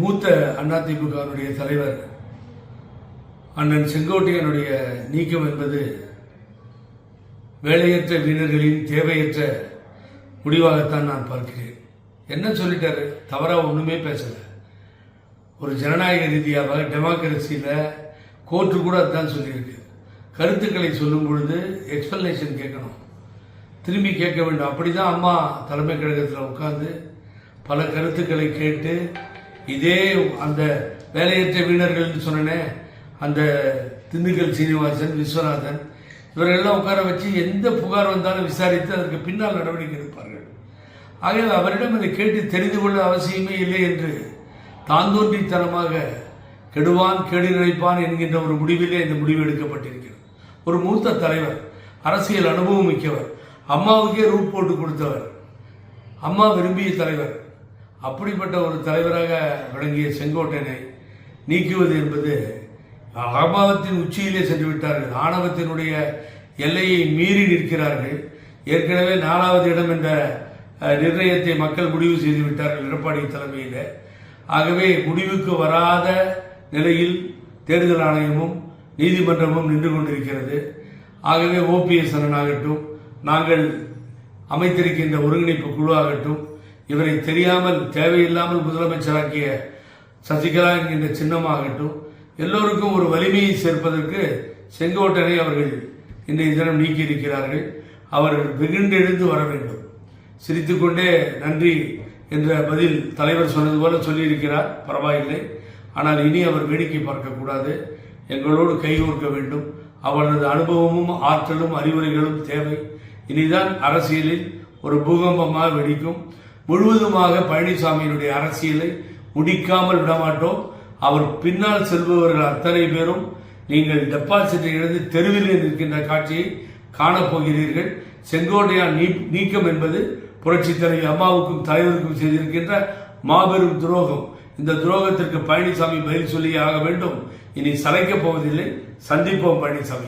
மூத்த அதிமுகவினுடைய தலைவர் அண்ணன் செங்கோட்டையனுடைய நீக்கம் என்பது வேலையற்ற வீரர்களின் தேவையற்ற முடிவாகத்தான் நான் பார்க்கிறேன். என்ன சொல்லிட்டாரு? தவறா ஒண்ணுமே பேசல. ஒரு ஜனநாயக ரீதியாக டெமோக்ரஸியில கோர்ட்டு கூட அதுதான் சொல்லியிருக்கு. கருத்துக்களை சொல்லும் பொழுது எக்ஸ்பிளனேஷன் கேட்கணும், திரும்பி கேட்க வேண்டும். அப்படிதான் அம்மா தலைமை கழகத்தில் உட்கார்ந்து பல கருத்துக்களை கேட்டு இதே அந்த வேலையற்ற வீரர்கள் சொன்னனே, அந்த திண்டுக்கல் சீனிவாசன், விஸ்வநாதன் இவர்களெல்லாம் உட்கார வச்சு எந்த புகார் வந்தாலும் விசாரித்து அதற்கு பின்னால் நடவடிக்கை எடுப்பார்கள். ஆகவே அவரிடம் அதை கேட்டு தெரிந்து கொள்ள அவசியமே இல்லை என்று தாந்தோன்றித்தனமாக கெடுவான் கேடு நினைப்பான் என்கின்ற ஒரு முடிவிலே இந்த முடிவு எடுக்கப்பட்டிருக்கிறது. ஒரு மூத்த தலைவர், அரசியல் அனுபவம் மிக்கவர், அம்மாவுக்கே ரூட் போட்டு கொடுத்தவர், அம்மா விரும்பிய தலைவர், அப்படிப்பட்ட ஒரு தலைவராக விளங்கிய செங்கோட்டையனை நீக்குவது என்பது ஆணவத்தின் உச்சியிலே சென்று விட்டார்கள். ஆணவத்தினுடைய எல்லையை மீறி நிற்கிறார்கள். ஏற்கனவே 4வது இடம் என்ற நிர்ணயத்தை மக்கள் முடிவு செய்து விட்டார்கள் எடப்பாடி தலைமையில். ஆகவே முடிவுக்கு வராத நிலையில் தேர்தல் ஆணையமும் நீதிமன்றமும் நின்று கொண்டிருக்கிறது. ஆகவே ஓபிஎஸ் அண்ணனாகட்டும், நாங்கள் அமைத்திருக்கின்ற ஒருங்கிணைப்பு குழு ஆகட்டும், இவரை தெரியாமல் தேவையில்லாமல் முதலமைச்சராக்கிய சசிகலா என்கின்ற சின்னமாகட்டும், எல்லோருக்கும் ஒரு வலிமையை சேர்ப்பதற்கு செங்கோட்டையனை அவர்கள் இன்றைய தினம் நீக்கியிருக்கிறார்கள். அவர் வெகுண்டெழுந்து வர வேண்டும். சிரித்துக்கொண்டே நன்றி என்ற பதில் தலைவர் சொன்னது போல சொல்லியிருக்கிறார், பரவாயில்லை. ஆனால் இனி அவர் வேடிக்கை பார்க்கக்கூடாது, எங்களோடு கைகோர்க்க வேண்டும். அவரது அனுபவமும் ஆற்றலும் அறிவுரைகளும் தேவை. இனிதான் அரசியலில் ஒரு பூகம்பமாக வெடிக்கும். முழுவதுமாக பழனிசாமியினுடைய அரசியலை முடிக்காமல் விடமாட்டோம். அவர் பின்னால் செல்பவர்கள் அத்தனை பேரும் நீங்கள் டெபாசிட்டை இழந்து தெருவில் இருக்கின்ற காட்சியை காணப்போகிறீர்கள். செங்கோட்டையான் நீக்கம் என்பது புரட்சித் தலைவி அம்மாவுக்கும் தலைவருக்கும் செய்திருக்கின்ற மாபெரும் துரோகம். இந்த துரோகத்திற்கு பழனிசாமி பதில் சொல்லியே ஆக வேண்டும். இனி சளைக்கப் போவதில்லை. சந்திப்போம் பழனிசாமி.